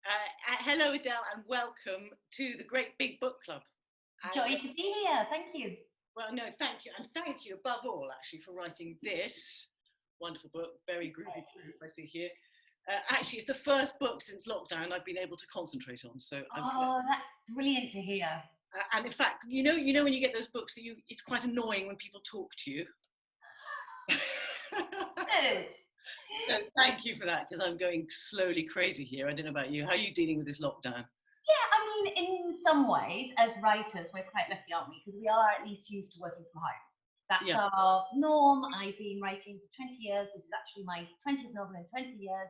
Hello, Adele, and welcome to the Great Big Book Club. And, Joy to be here. Thank you. well, no, thank you. And thank you above all, actually, for writing this wonderful book. Very groovy, I see here. Actually, it's the first book since lockdown I've been able to concentrate on. So, That's brilliant to hear. and in fact, you know when you get those books that it's quite annoying when people talk to you. Good. So thank you for that, because I'm going slowly crazy here. I don't know about you. How are you dealing with this lockdown? Yeah, I mean, in some ways, as writers, we're quite lucky, aren't we? Because we are at least used to working from home. That's our norm. I've been writing for 20 years. This is actually my 20th novel in 20 years.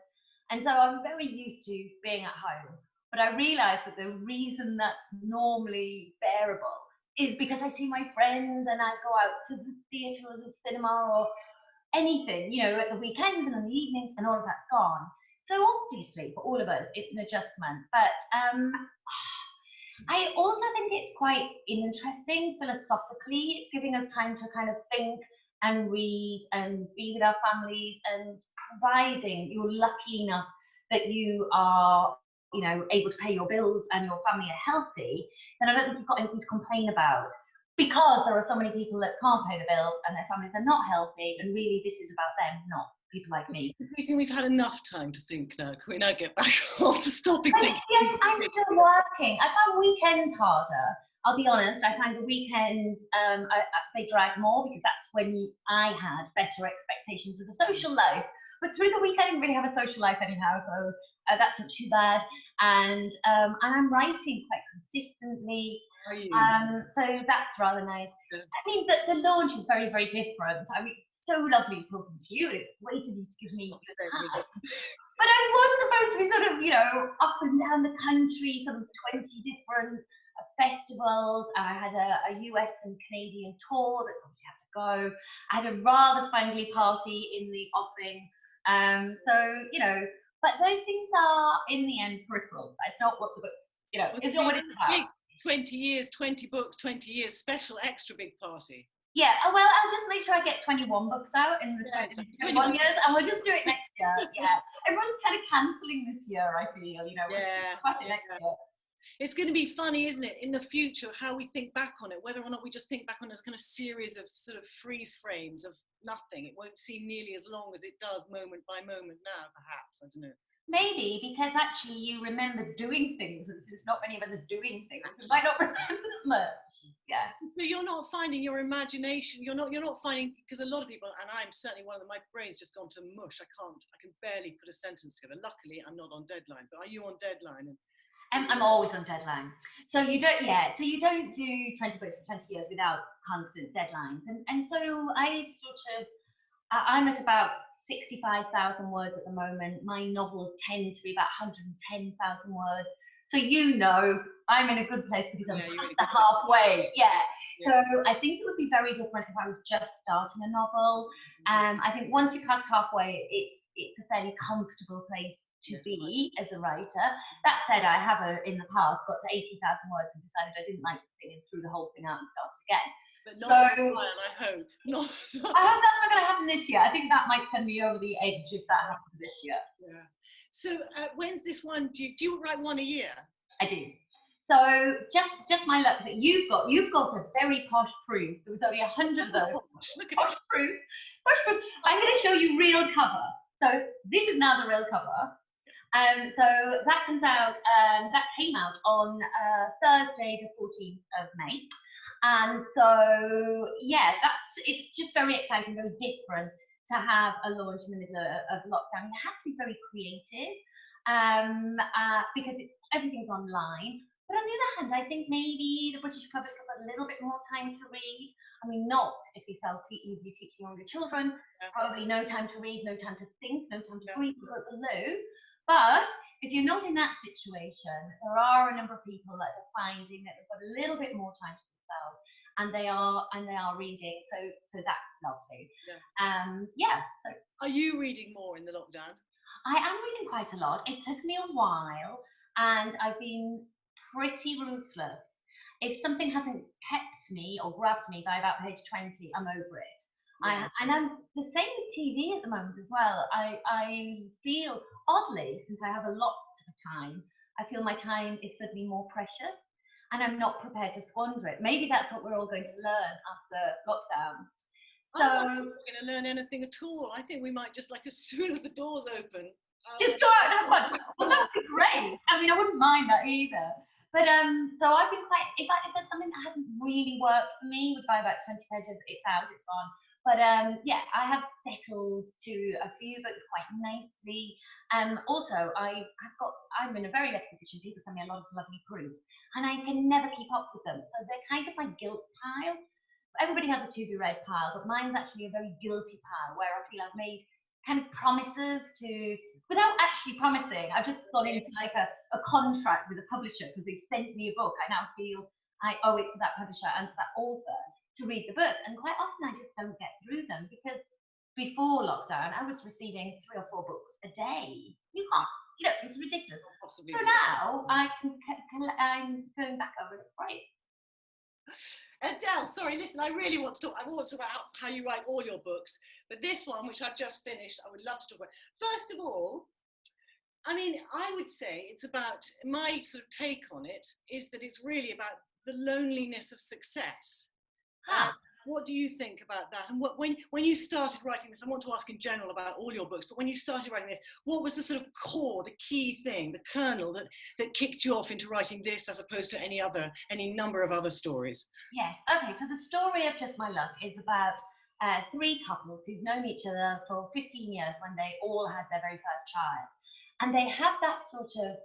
And so I'm very used to being at home. But I realise that the reason that's normally bearable is because I see my friends and I go out to the theatre or the cinema or anything, at the weekends and in the evenings, and all of that's gone. So obviously, for all of us, it's an adjustment. But I also think it's quite interesting philosophically. It's giving us time to kind of think and read and be with our families, and providing you're lucky enough that you are, able to pay your bills and your family are healthy, then I don't think you've got anything to complain about. Because there are so many people that can't pay the bills and their families are not healthy, and really this is about them, not people like me. Do you think we've had enough time to think now? Can we now get back on to stopping thinking? Yes, I'm still working. I find weekends harder. I'll be honest, I find the weekends, they drag more, because that's when I had better expectations of the social life. But through the week, I didn't really have a social life anyhow, so that's not too bad. And I'm writing quite consistently. So that's rather nice. Yeah. I mean, the launch is very, very different. I mean, it's so lovely talking to you. It's great of you to give me your time. But I was supposed to be sort of, up and down the country, sort of 20 different festivals. I had a US and Canadian tour that's obviously had to go. I had a rather spangly party in the offing. But those things are, in the end, peripheral. It's not what the books, it's not what it's about. 20 years, 20 books, 20 years, special extra big party. Yeah, well, I'll just make sure I get 21 books out in the 21 years, and we'll just do it next year. Yeah, everyone's kind of cancelling this year, I feel, next year. It's going to be funny, isn't it, in the future, how we think back on it, whether or not we just think back on it as a kind of series of sort of freeze frames of nothing. It won't seem nearly as long as it does moment by moment now, perhaps. I don't know. Maybe because actually you remember doing things, and since not many of us are doing things, you might not remember much. Yeah. So you're not finding your imagination. You're not finding, because a lot of people, and I'm certainly one of them. My brain's just gone to mush. I can barely put a sentence together. Luckily, I'm not on deadline. But are you on deadline? I'm always on deadline. So you don't do 20 books in 20 years without constant deadlines. And so I'm at about 65,000 words at the moment. My novels tend to be about 110,000 words. So I'm in a good place because I'm past the halfway. Yeah. So I think it would be very different if I was just starting a novel. I think once you pass halfway, it's a fairly comfortable place to be as a writer. That said, I have in the past got to 80,000 words and decided I didn't like thinking through the whole thing out and started again. But not for a while, I hope. I hope that's not going to happen this year. I think that might send me over the edge if that happens this year. Yeah. So when's this one? Do you write one a year? I do. So just my luck that you've got a very posh proof. There was only 100 of those. Look at posh proof. I'm going to show you real cover. So this is now the real cover. So that comes out. That came out on Thursday, the 14th of May. And so, it's just very exciting, very different to have a launch in the middle of lockdown. You have to be very creative because everything's online. But on the other hand, I think maybe the British public have got a little bit more time to read. I mean, not if you're teaching younger children, probably no time to read, no time to think, no time to breathe, below. But if you're not in that situation, there are a number of people that are finding that they've got a little bit more time to themselves, and they are reading. So that's lovely. So are you reading more in the lockdown? I am reading quite a lot. It took me a while, and I've been pretty ruthless. If something hasn't kept me or grabbed me by about page 20, I'm over it. And I'm the same with TV at the moment as well. I feel, oddly, since I have a lot of time, I feel my time is suddenly more precious, and I'm not prepared to squander it. Maybe that's what we're all going to learn after lockdown. So, I don't think we're going to learn anything at all. I think we might just, like, as soon as the doors open, just go out and have fun. Well, that would be great. I mean, I wouldn't mind that either. But so I've been quite, if there's something that hasn't really worked for me, would buy about 20 pages, it's out, it's gone. But yeah, I have settled to a few books quite nicely. Also, I'm in a very lucky position. People send me a lot of lovely proofs, and I can never keep up with them. So they're kind of my guilt pile. Everybody has a to be read pile, but mine's actually a very guilty pile where I feel I've made kind of promises to, without actually promising. I've just gone into like a contract with a publisher because they've sent me a book. I now feel I owe it to that publisher and to that author to read the book. And quite often I just don't get through them because before lockdown, I was receiving 3 or 4 books a day. You can't, it's ridiculous. So now I'm going back over it. It's great. Adele, sorry, listen, I really want to talk. I want to talk about how you write all your books, but this one, which I've just finished, I would love to talk about. First of all, I mean, I would say it's about, my sort of take on it is that it's really about the loneliness of success. What do you think about that? And when you started writing this, I want to ask in general about all your books, but when you started writing this, what was the sort of core, the key thing, the kernel that kicked you off into writing this as opposed to any number of other stories? Yes, okay, so the story of Just My Luck is about 3 couples who've known each other for 15 years when they all had their very first child. And they have that sort of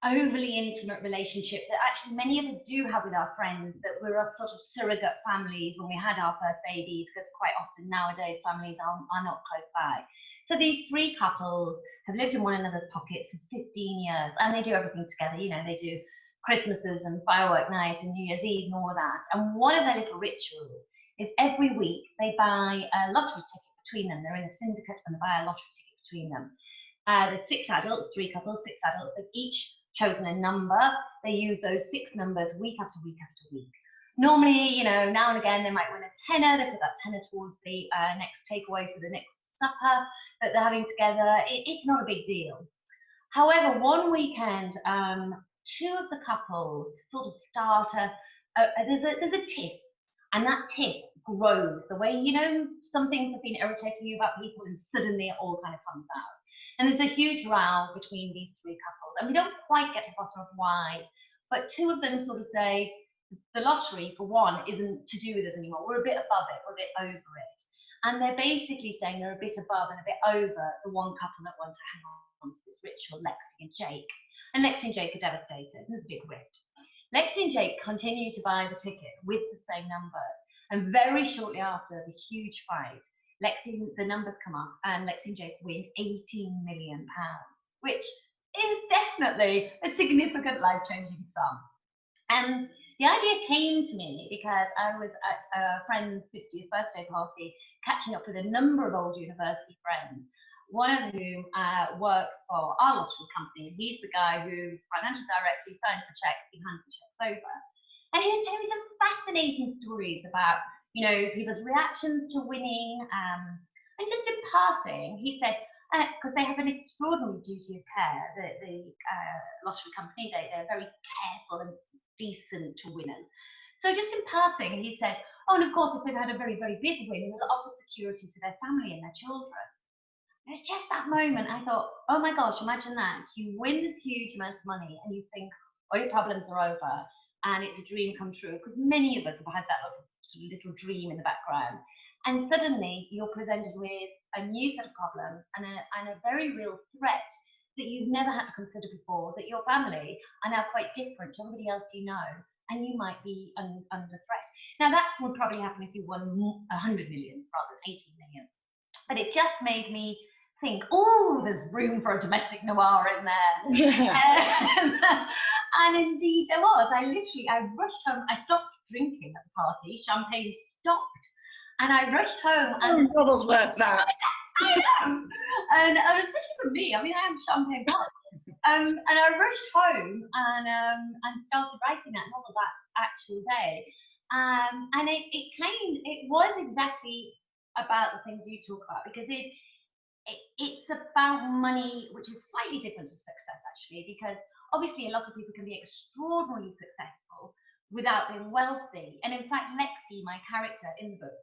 overly intimate relationship that actually many of us do have with our friends, that we're a sort of surrogate families when we had our first babies, because quite often nowadays families are not close by. So these 3 couples have lived in one another's pockets for 15 years, and they do everything together. They do Christmases and firework nights and New Year's Eve and all that. And one of their little rituals is every week they buy a lottery ticket between them. They're in a syndicate and they buy a lottery ticket between them. There's 6 adults, 3 couples, 6 adults. They've each chosen a number. They use those 6 numbers week after week after week. Normally, now and again, they might win a tenner. They put that tenner towards the next takeaway for the next supper that they're having together. It's not a big deal. However, one weekend, 2 of the couples sort of start there's a tiff, and that tiff grows. The way, some things have been irritating you about people, and suddenly it all kind of comes out. And there's a huge row between these 3 couples, and we don't quite get to the bottom of why, but 2 of them sort of say, the lottery, for one, isn't to do with us anymore. We're a bit above it, we're a bit over it. And they're basically saying they're a bit above and a bit over the one couple that wants to hang on to this ritual, Lexi and Jake. And Lexi and Jake are devastated. There's a big rift. Lexi and Jake continue to buy the ticket with the same numbers. And very shortly after the huge fight, the numbers come up, and Lexi and Jake win £18 million, which is definitely a significant life-changing sum. And the idea came to me because I was at a friend's 50th birthday party, catching up with a number of old university friends, one of whom works for our lottery company. He's the guy who's financial director, he signs the checks, he hands the checks over. And he was telling me some fascinating stories about, people's reactions to winning. And just in passing, he said, because they have an extraordinary duty of care, the lottery company, they're very careful and decent to winners. So just in passing, he said, and of course, if they've had a very, very big win, they'll offer security for their family and their children. It's just that moment I thought, oh my gosh, imagine that. You win this huge amount of money and you think, all your problems are over and it's a dream come true, because many of us have had that little dream in the background. And suddenly you're presented with a new set of problems and a very real threat that you've never had to consider before, that your family are now quite different to everybody else you know, and you might be under threat. Now that would probably happen if you won 100 million rather than 18 million. But it just made me think, oh, there's room for a domestic noir in there. And indeed there was. I rushed home. I stopped drinking at the party. Champagne stopped. And I rushed home. And bottle's worth that. I know. And especially for me, I mean, I am champagne bottle. And I rushed home and started writing that novel that actual day. And it was exactly about the things you talk about, because it's about money, which is slightly different to success, actually, because obviously a lot of people can be extraordinarily successful without being wealthy. And in fact, Lexi, my character in the book,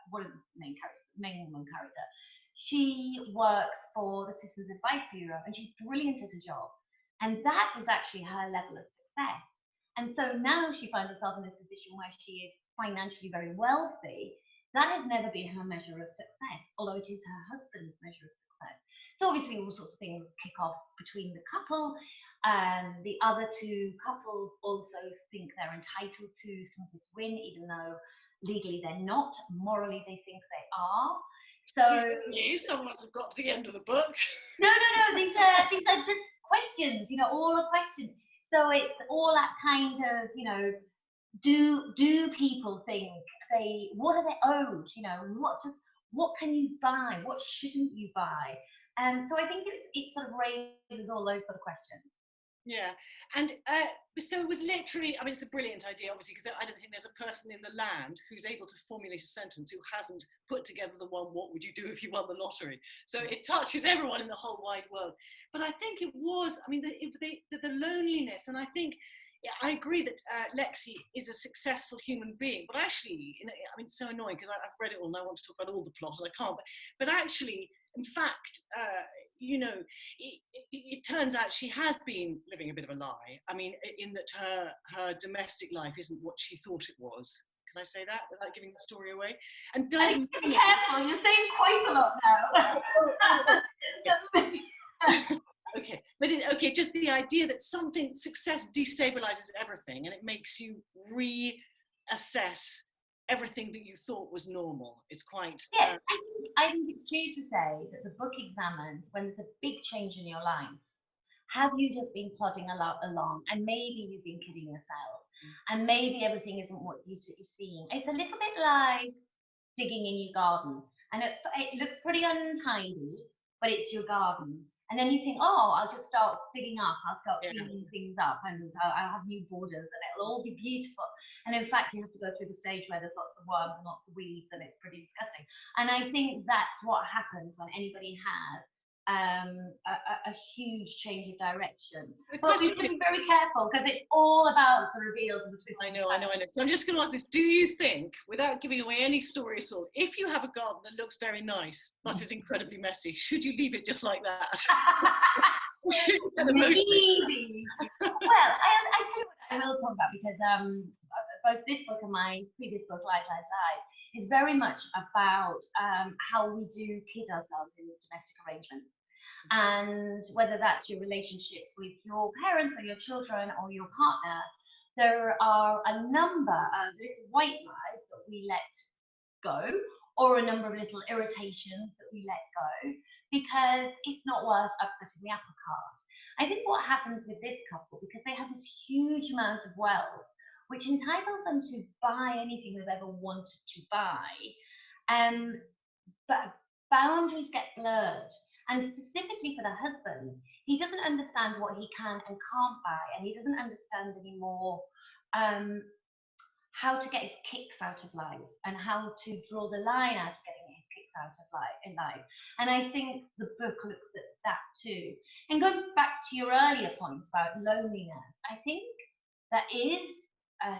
one of the main characters, main woman character, she works for the Citizens Advice Bureau, and she's brilliant at her job. And that was actually her level of success. And so now she finds herself in this position where she is financially very wealthy. That has never been her measure of success, although it is her husband's measure of success. So obviously all sorts of things kick off between the couple. The other two couples also think they're entitled to some of this win, even though legally they're not. Morally, they think they are. So some of us have got to the end of the book. No. These are just questions. All the questions. So it's all that kind of, do people think what are they owed? What can you buy? What shouldn't you buy? So I think it sort of raises all those sort of questions. Yeah, and so it was literally, I mean, it's a brilliant idea, obviously, because I don't think there's a person in the land who's able to formulate a sentence who hasn't put together the one, what would you do if you won the lottery? So it touches everyone in the whole wide world. But I think it was, I mean, the loneliness, and I think, I agree that Lexi is a successful human being, but actually, I mean, it's so annoying because I've read it all and I want to talk about all the plot and I can't, but actually, in fact, it turns out she has been living a bit of a lie. I mean, in that her domestic life isn't what she thought it was. Can I say that without giving the story away? And be careful, you're saying quite a lot now. Okay, just the idea that success destabilizes everything and it makes you reassess everything that you thought was normal. It's quite... Yeah, I think it's true to say that the book examines when there's a big change in your life. Have you just been plodding along and maybe you've been kidding yourself and maybe everything isn't what you're seeing? It's a little bit like digging in your garden and it looks pretty untidy, but it's your garden. And then you think, oh, I'll just start digging up, I'll start cleaning things up, and I'll have new borders, and it'll all be beautiful. And in fact, you have to go through the stage where there's lots of worms and lots of weeds, and it's pretty disgusting. And I think that's what happens when anybody has a huge change of direction. But we have to be very careful because it's all about the reveals and the twists. I know. So I'm just going to ask this: do you think, without giving away any story at all, if you have a garden that looks very nice but is incredibly messy, should you leave it just like that? Maybe. Well, I tell you what I will talk about, because both this book and my previous book, Lies, is very much about how we do kid ourselves in domestic arrangements. And whether that's your relationship with your parents or your children or your partner, there are a number of little white lies that we let go, or a number of little irritations that we let go, because it's not worth upsetting the apple cart. I think what happens with this couple, because they have this huge amount of wealth, which entitles them to buy anything they've ever wanted to buy, but boundaries get blurred. And specifically for the husband, he doesn't understand what he can and can't buy, and he doesn't understand anymore how to get his kicks out of life and how to draw the line out of getting his kicks out of life. And I think the book looks at that too. And going back to your earlier points about loneliness, I think there is a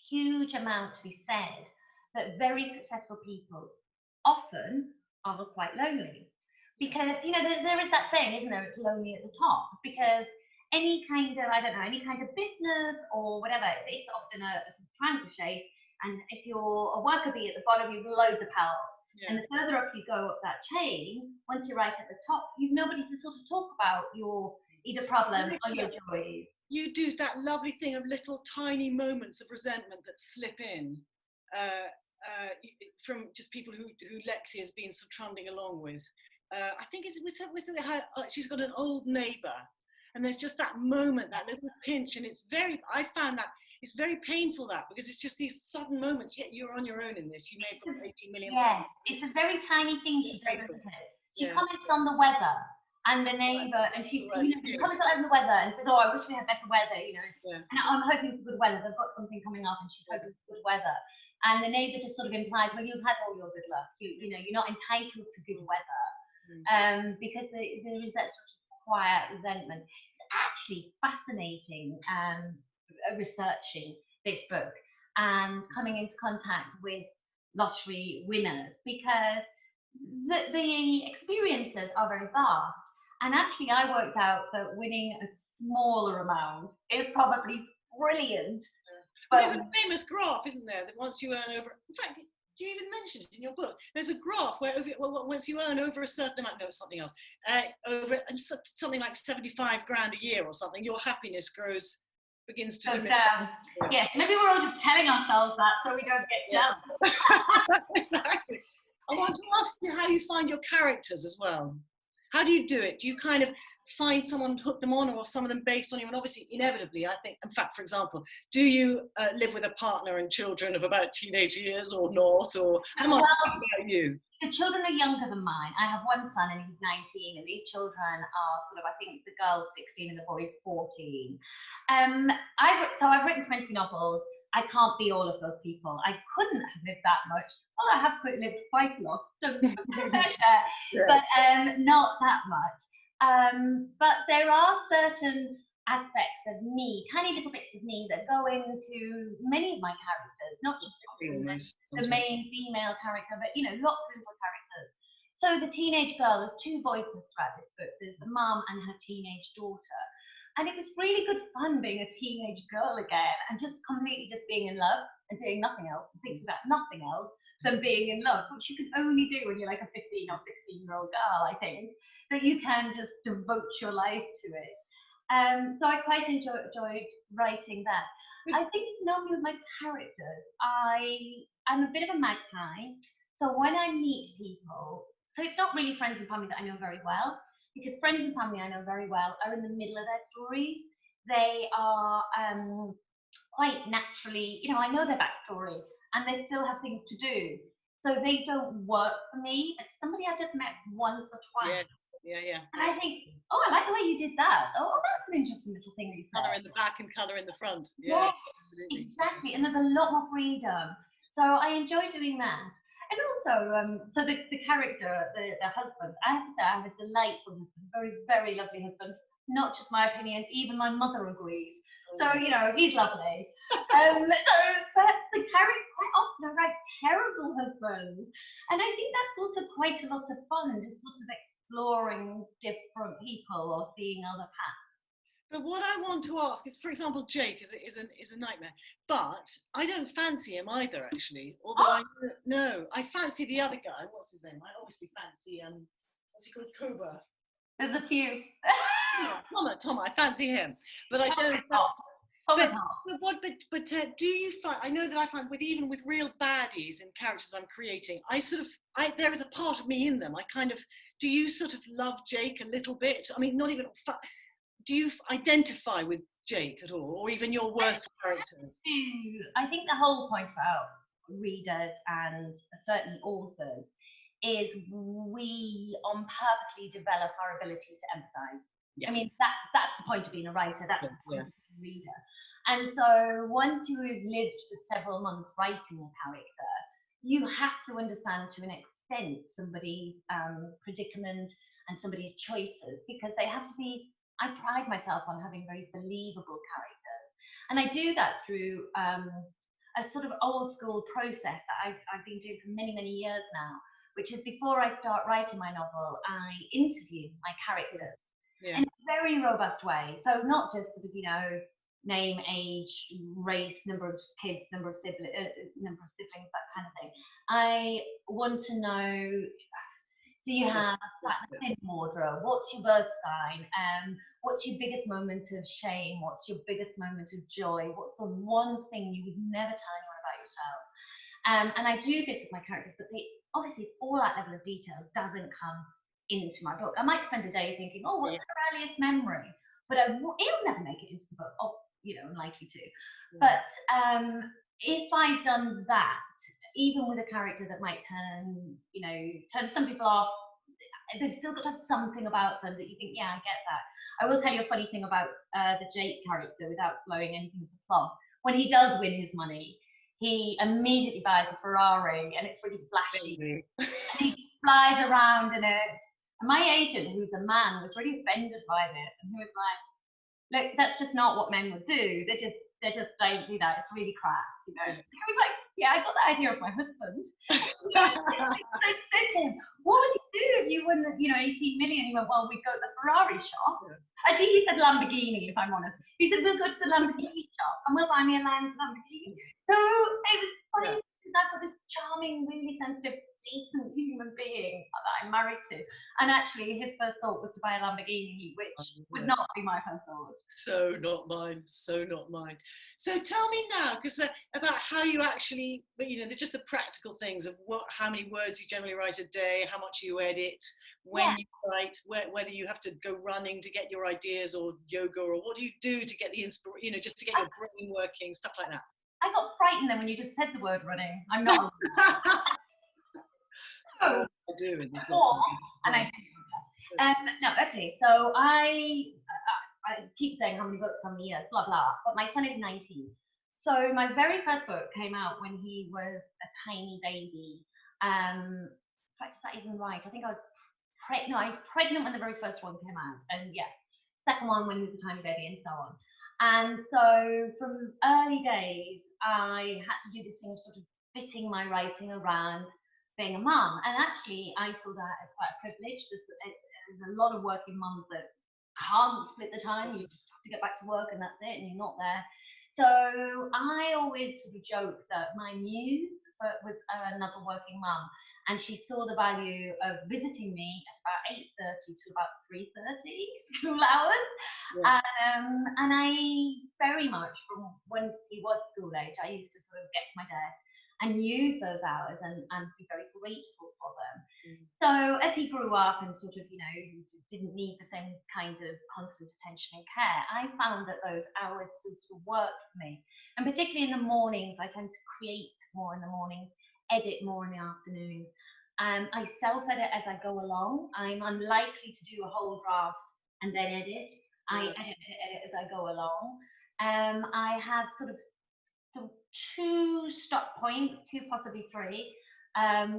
huge amount to be said that very successful people often are quite lonely. Because, there is that saying, isn't there? It's lonely at the top. Because any kind of business or whatever, it's often a triangle shape. And if you're a worker bee at the bottom, you've loads of pals. Yeah. And the further up you go up that chain, once you're right at the top, you've nobody to sort of talk about your either problems or your joys. You do that lovely thing of little tiny moments of resentment that slip in from just people who Lexi has been sort of trundling along with. I think she's got an old neighbour, and there's just that moment, that little pinch, and I found that it's very painful, that, because it's just these sudden moments. Yet you're on your own in this. You may have got 18 million. Yes, it's a very tiny thing she does, isn't it? She comments on the weather, and the neighbour, and she comments on the weather and says, "Oh, I wish we had better weather," And I'm hoping for good weather. They've got something coming up, and she's hoping for good weather. And the neighbour just sort of implies, "Well, you've had all your good luck. You're not entitled to good weather." Because there is that sort of quiet resentment. actually fascinating researching this book and coming into contact with lottery winners, because the experiences are very vast. And actually, I worked out that winning a smaller amount is probably brilliant. Well, there's a famous graph, isn't there, that once you earn over, in fact, do you even mention it in your book? There's a graph where once you earn over a certain amount, no, it's something else, over something like 75 grand a year or something, your happiness begins to diminish. Yes, maybe we're all just telling ourselves that so we don't get jealous. Exactly. I want to ask you how you find your characters as well. How do you do it? Do you kind of find someone, hook them on, or some of them based on you? And obviously, inevitably, I think, in fact, for example, do you live with a partner and children of about teenage years or not? Or how much about you? The children are younger than mine. I have one son and he's 19, and these children are sort of, I think the girl's 16 and the boy's 14. I've written 20 novels. I can't be all of those people. I couldn't have lived that much. Well, I have lived quite a lot, but not that much. But there are certain aspects of me, tiny little bits of me, that go into many of my characters, not just the main female character, but lots of little characters. So the teenage girl, there's two voices throughout this book. There's the mum and her teenage daughter. And it was really good fun being a teenage girl again and just completely being in love and doing nothing else and thinking about nothing else than being in love, which you can only do when you're like a 15 or 16-year-old girl, I think, that you can just devote your life to it. So I quite enjoyed writing that. I think normally with my characters, I'm a bit of a magpie. So when I meet people, so it's not really friends and family that I know very well, because friends and family I know very well are in the middle of their stories. They are quite naturally, I know their backstory and they still have things to do. So they don't work for me. It's somebody I've just met once or twice. Yeah. And I think, I like the way you did that. Oh, that's an interesting little thing you said. Colour in the back and colour in the front. Yes, exactly. And there's a lot more freedom. So I enjoy doing that. And also, so the character, the husband, I have to say, I have a delightful husband, very, very lovely husband. Not just my opinion, even my mother agrees. So, he's lovely. But the character, quite often I write terrible husbands. And I think that's also quite a lot of fun, just sort of exploring different people or seeing other paths. But what I want to ask is, for example, Jake is a nightmare, but I don't fancy him either, actually. Although I fancy the other guy. What's his name? I obviously fancy what's he called? Cobra. There's a few. Tom, I fancy him, but I don't fancy. But do you find? I know that I find even with real baddies in characters I'm creating, there is a part of me in them. Do you sort of love Jake a little bit? I mean, not even. Do you identify with Jake at all, or even your worst characters? I think the whole point about readers and certain authors is we purposely develop our ability to empathise. Yeah. I mean, that's the point of being a writer, that's the point of being a reader. And so once you've lived for several months writing a character, you have to understand to an extent somebody's predicament and somebody's choices, because they have to be. I pride myself on having very believable characters. And I do that through a sort of old school process that I've been doing for many, many years now, which is before I start writing my novel, I interview my characters in a very robust way. So not just sort of, name, age, race, number of kids, number of siblings, that kind of thing. I want to know, do you have a thin wardrobe? What's your birth sign? What's your biggest moment of shame? What's your biggest moment of joy? What's the one thing you would never tell anyone about yourself? And I do this with my characters, but obviously all that level of detail doesn't come into my book. I might spend a day thinking, what's her earliest memory? But it'll never make it into the book, unlikely to. But if I've done that, even with a character that might turn some people off, they've still got to have something about them that you think, I get that. I will tell you a funny thing about the Jake character without blowing anything of the plot. When he does win his money, he immediately buys a Ferrari and it's really flashy. And he flies around in it. And my agent, who's a man, was really offended by this, and he was like, look, that's just not what men would do. They just don't do that. It's really crass, you know. So I was like, yeah, I got that idea of my husband. I said to him, what would you do if you won, 18 million? He went, well, we'd go to the Ferrari shop. Actually, he said Lamborghini, if I'm honest. He said, we'll go to the Lamborghini shop and we'll buy me a Lamborghini. So it was funny because I've got this charming, really sensitive, decent human being that I'm married to. And actually, his first thought was to buy a Lamborghini, which would not be my first thought. So not mine. So not mine. So tell me now, because about how you actually, they're just the practical things of how many words you generally write a day, how much you edit, when you write, whether you have to go running to get your ideas or yoga, or what do you do to get the inspiration, just to get your brain working, stuff like that. I got frightened then when you just said the word running. I'm not. So I do, and it's not. And I do. No, okay. So I keep saying how many books, how many years, blah blah. But my son is 19. So my very first book came out when he was a tiny baby. In fact, is that even right? I think I was pregnant when the very first one came out, and second one when he was a tiny baby, and so on. And so from early days, I had to do this thing of sort of fitting my writing around being a mum. And actually, I saw that as quite a privilege. There's a lot of working mums that can't split the time. You just have to get back to work and that's it, and you're not there. So I always sort of joke that my muse was another working mum. And she saw the value of visiting me at about 8:30 to about 3:30 school hours. And I very much, from when he was school age, I used to sort of get to my desk and use those hours and be very grateful for them. So as he grew up and sort of, didn't need the same kind of constant attention and care, I found that those hours still sort of worked for me. And particularly in the mornings, I tend to create more in the mornings, edit more in the afternoons. I self-edit as I go along. I'm unlikely to do a whole draft and then edit. I edit as I go along. I have sort of 2 stop points, 2, possibly 3.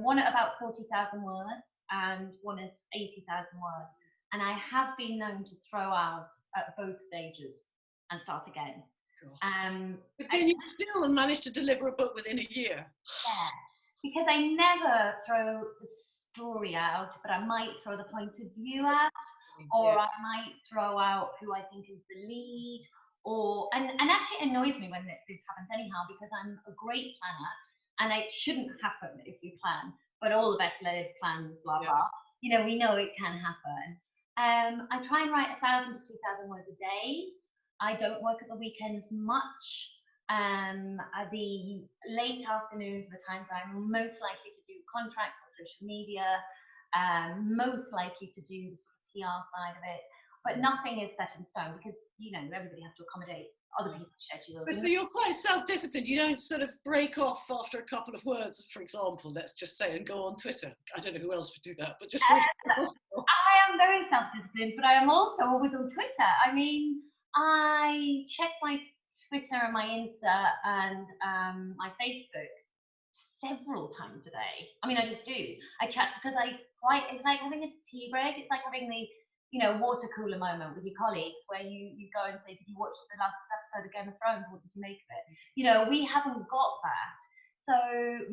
One at about 40,000 words and one at 80,000 words. And I have been known to throw out at both stages and start again. But then you still managed to deliver a book within a year. Yeah, because I never throw the story out, but I might throw the point of view out, or I might throw out who I think is the lead, and actually it annoys me when this happens anyhow, because I'm a great planner, and it shouldn't happen if you plan, but all the best laid plans, blah blah. We know it can happen. I try and write 1,000 to 2,000 words a day. I don't work at the weekends much. The late afternoons are the times I'm most likely to do contracts or social media, most likely to do the sort of PR side of it, but nothing is set in stone because, everybody has to accommodate other people's schedules. But so you're quite self-disciplined. You don't sort of break off after a couple of words, for example, let's just say, and go on Twitter. I don't know who else would do that, but just for example. I am very self-disciplined, but I am also always on Twitter. I mean, I check my Twitter and my Insta and my Facebook several times a day. I mean, I just do. I chat because it's like having a tea break. It's like having the, water cooler moment with your colleagues where you go and say, did you watch the last episode of Game of Thrones? What did you make of it? We haven't got that. So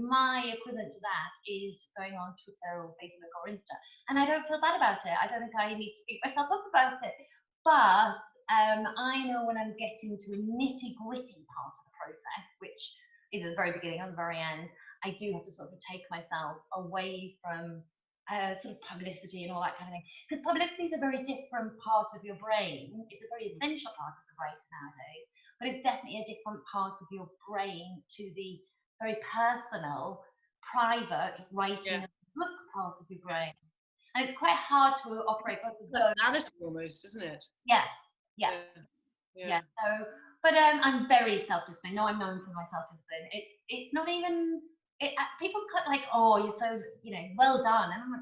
my equivalent to that is going on Twitter or Facebook or Insta. And I don't feel bad about it. I don't think I need to beat myself up about it. But I know when I'm getting to a nitty-gritty part of the process, which is at the very beginning or the very end, I do have to sort of take myself away from sort of publicity and all that kind of thing. Because publicity is a very different part of your brain. It's a very essential part as a writer nowadays, but it's definitely a different part of your brain to the very personal, private writing of the book part of your brain. And it's quite hard to operate both of those. Personality almost, isn't it? Yeah. So, but I'm very self-disciplined. No, I'm known for my self-discipline. It's not even. People cut like, oh, you're so well done, and I'm like,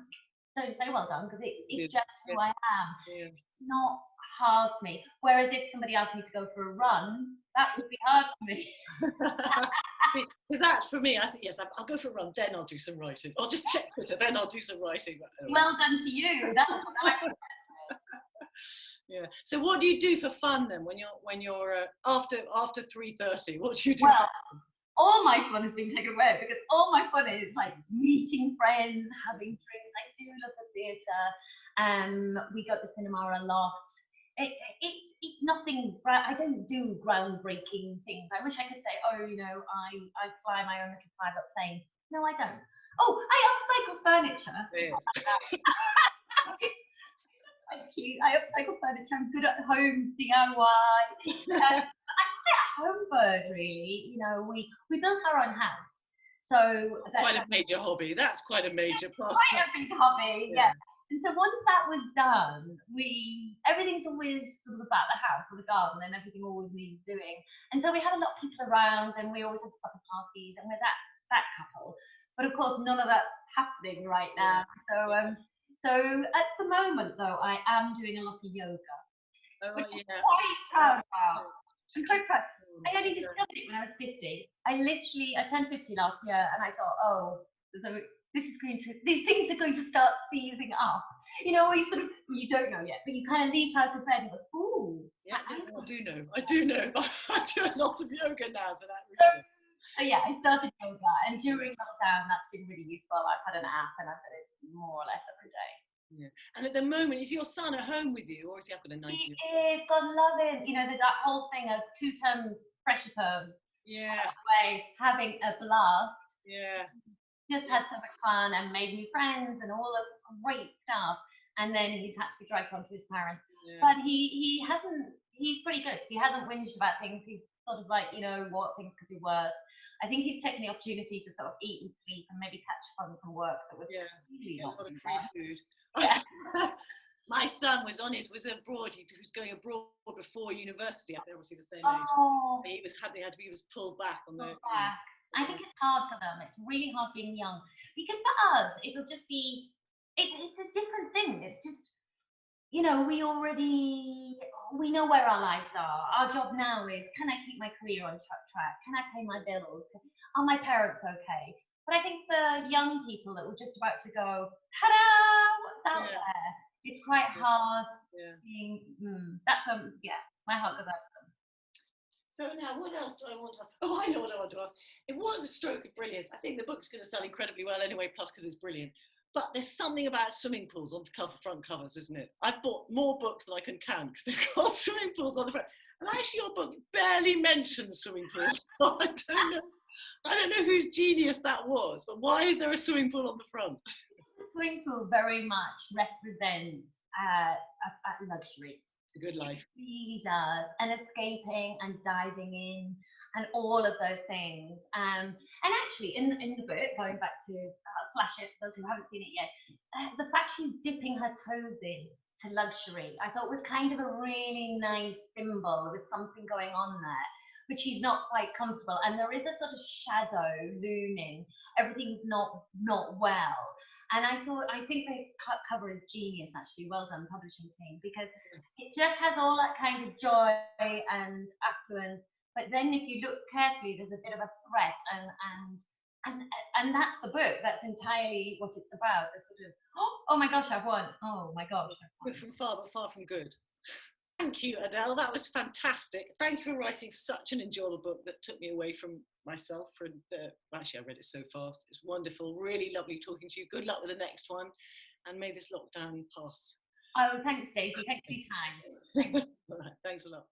don't say well done because it's just who I am. It's not hard for me. Whereas if somebody asked me to go for a run, that would be hard for me. Because that's for me. I think yes, I'll go for a run, then I'll do some writing. I'll just check Twitter, then I'll do some writing. Well done to you. That's what I Yeah. So what do you do for fun then when you're after 3:30? What do you do for Well, fun? all my fun is being taken away because all my fun is like meeting friends, having drinks. I do lots of theatre. We go to the cinema a lot. It's nothing. I don't do groundbreaking things. I wish I could say, oh, I fly my own little private plane. No, I don't. Oh, I upcycle furniture. Yeah. Quite cute. I upcycle furniture. I'm good at home DIY. I'm a home bird, really. We built our own house, so Quite a major hobby. That's quite a major quite pastime. a big hobby. Yeah. Yeah. And so once that was done, everything's always sort of about the house or the garden, and everything always needs doing. And so we had a lot of people around, and we always have supper parties, and we're that couple. But of course, none of that's happening right now. Yeah. So at the moment, though, I am doing a lot of yoga, Oh, which yeah. I'm quite proud about. Just I'm quite proud. I only yeah. discovered it when I was 50. I turned 50 last year, and I thought, oh, so these things are going to start seizing up. You don't know yet, but you kind of leap out of bed and go, ooh. Yeah, I do know. I do a lot of yoga now for that reason. So yeah, I started yoga, and during lockdown, that's been really useful. I've had an app, and I've done it more or less every day. Yeah. And at the moment, is your son at home with you, or is he up at a 90? He is, God love him. That whole thing of 2 terms, pressure terms. Yeah. Way, having a blast. Yeah. Just had so much fun and made new friends and all of great stuff. And then he's had to be dragged home to his parents. Yeah. But he's pretty good. He hasn't whinged about things. He's sort of like, what, things could be worse. I think he's taken the opportunity to sort of eat and sleep and maybe catch up on some work that was really a lot of free food. Yeah. My son was abroad. He was going abroad before university. I think obviously the same age. He was pulled back on the. I think it's hard for them. It's really hard being young because for us, it'll just be. It's a different thing. It's just, we know where our lives are. Our job now is, can I keep my career on track? Can I pay my bills? Are my parents okay? But I think the young people that were just about to go, ta-da! What's out there? It's quite hard. That's my heart goes out to them. So now, what else do I want to ask? Oh, I know what I want to ask. It was a stroke of brilliance. I think the book's going to sell incredibly well anyway, plus because it's brilliant. But there's something about swimming pools on the front covers, isn't it? I've bought more books than I can count because they've got swimming pools on the front. And actually, your book barely mentions swimming pools. So I don't know whose genius that was, but why is there a swimming pool on the front? The swimming pool very much represents a luxury. The good life. It really does. And escaping and diving in and all of those things. And actually, in the book, going back to flash it for those who haven't seen it yet, the fact she's dipping her toes in to luxury, I thought was kind of a really nice symbol. There was something going on there, but she's not quite comfortable. And there is a sort of shadow looming. Everything's not well. And I think the cover is genius, actually. Well done, publishing team, because it just has all that kind of joy and affluence. But then if you look carefully, there's a bit of a threat, and that's the book. That's entirely what it's about. The sort of, oh my gosh, I've won. Oh my gosh. Good from far, but far from good. Thank you, Adele. That was fantastic. Thank you for writing such an enjoyable book that took me away from myself. Actually, I read it so fast. It's wonderful. Really lovely talking to you. Good luck with the next one. And may this lockdown pass. Oh, thanks, Daisy. Thanks for your time. All right, thanks a lot.